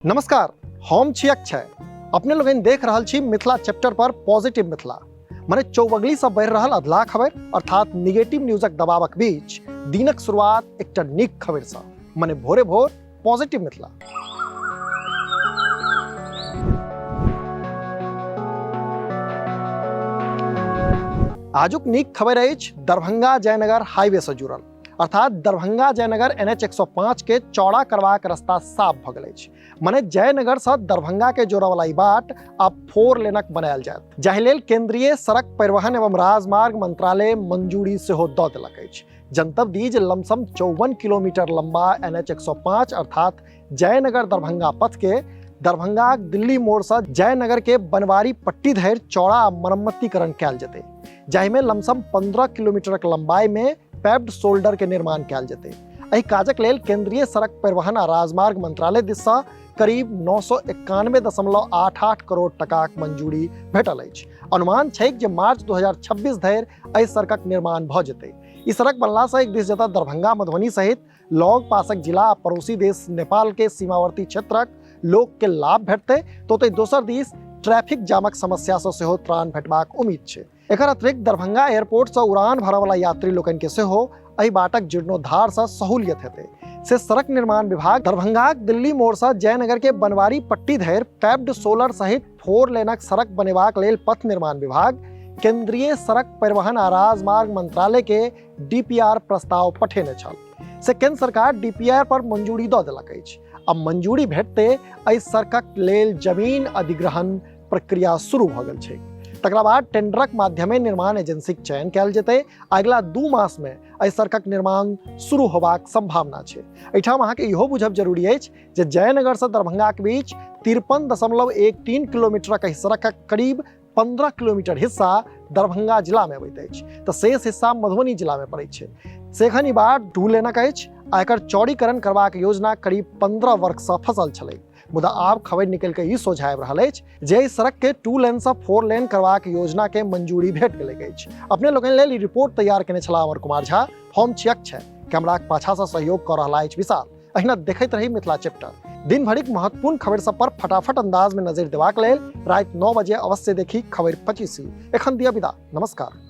नमस्कार, हम छी अक्षय। अपने लोग देख रहल छी मिथिला चैप्टर पर पॉजिटिव मिथिला। माने चौबगली से बढ़ रहल अधला खबर अर्थात निगेटिव न्यूजक दबावक बीच दिनक शुरुआत एकटा नीक खबर से माने भोरे भोर पॉजिटिव मिथिला। आजुक नीक खबर अछि दरभंगा जयनगर हाईवे से जुड़ल अर्थात दरभंगा जयनगर NH 105 के चौड़ा करबाक रास्ता साफ भ गेल अछि। माने जयनगर से दरभंगा के जोड़े वाला ई बाट आब 4 लेनक बनायल जायत, जाहि लेल केंद्रीय सड़क परिवहन एवं राजमार्ग मंत्रालय मंजूरी सेहो दऽ देलक अछि। जनतब दी जे लमसम 54 किलोमीटर लंबा NH 105 अर्थात जयनगर दरभंगा पथ के दरभंगा दिल्ली मोड़ से जयनगर के बनवारी पट्टी धरि चौड़ा मरम्मतीकरण कयल जेतै, जाहिमे लमसम 15 किलोमीटरक लंबाई में पेव्ड शोल्डर के निर्माण कयल जेतै। एहि काजक लेल केंद्रीय सड़क परिवहन आ राजमार्ग मंत्रालय दिस सँ करीब 991.88 करोड़ टकाक मंजूरी भेटल अछि। अनुमान छै जे मार्च 2026 धरि एहि सड़कक निर्माण भऽ जेतै। ई सड़क बनला से एक दिस जतऽ दरभंगा मधुबनी सहित लग पासक जिला आ पड़ोसी देश नेपाल के सीमावर्ती क्षेत्रक लोक के लाभ भेटतै, तो ओतहि दोसर दिस ट्रैफिक जामक समस्या से सेहो त्राण भेटबाक उम्मीद छै। एकर अतिरिक्त दरभंगा एयरपोर्ट से उड़ान भरय वाला यात्री लोकनि के सेहो एहि बाटक जीर्णोद्धार से सहूलियत हेतै। से सड़क निर्माण विभाग दरभंगाक दिल्ली मोड़ से जयनगर के बनवारी पट्टी धरि पेव्ड सोलर सहित 4 लेनक सड़क बनेबाक लेल पथ निर्माण विभाग केंद्रीय सड़क परिवहन आ राजमार्ग मंत्रालय के DPR प्रस्ताव पठेने छल। से केंद्र सरकार DPR पर मंजूरी दऽ देलक अछि। अब मंजूरी भेटते एहि सड़कक लेल जमीन अधिग्रहण प्रक्रिया शुरू भऽ गेल छै। तकरा बाद टेंडरक माध्यमे निर्माण एजेंसीक चयन कयल जेतै। अगिला 2 मास में एहि सड़कक निर्माण शुरू होबाक संभावना छै। एहिठाम अहाँके इहो बुझब जरूरी अछि जे जयनगर से दरभंगा के बीच 53.13 किलोमीटरक एहि सड़कक करीब 15 किलोमीटर हिस्सा दरभंगा जिला में अबैत अछि, तऽ शेष हिस्सा मधुबनी जिला में पड़ैत छै। से एखन ई बाट 2 लेनक अछि आ एकर चौड़ीकरण करबाक योजना करीब 15 वर्ष से फंसल छलै। मुदा आब खबर निकल के ई सोझा आबि रहल अछि जे एहि सड़क के 2 लेन से 4 लेन करबाक योजना के मंजूरी भेट गेल अछि। अपने लोगन लेल ई रिपोर्ट तैयार केने छलाह अमर कुमार झा। हम छी अक्षय। कैमराक पाछा से सहयोग कऽ रहल अछि विशाल। अहिना देखैत रही मिथिला चैप्टर। दिन भरिक महत्वपूर्ण खबर सब पर फटाफट अंदाज में नजर देबाक लेल राति 9 बजे अवश्य देखी खबर 25। एखन दिया विदा। नमस्कार।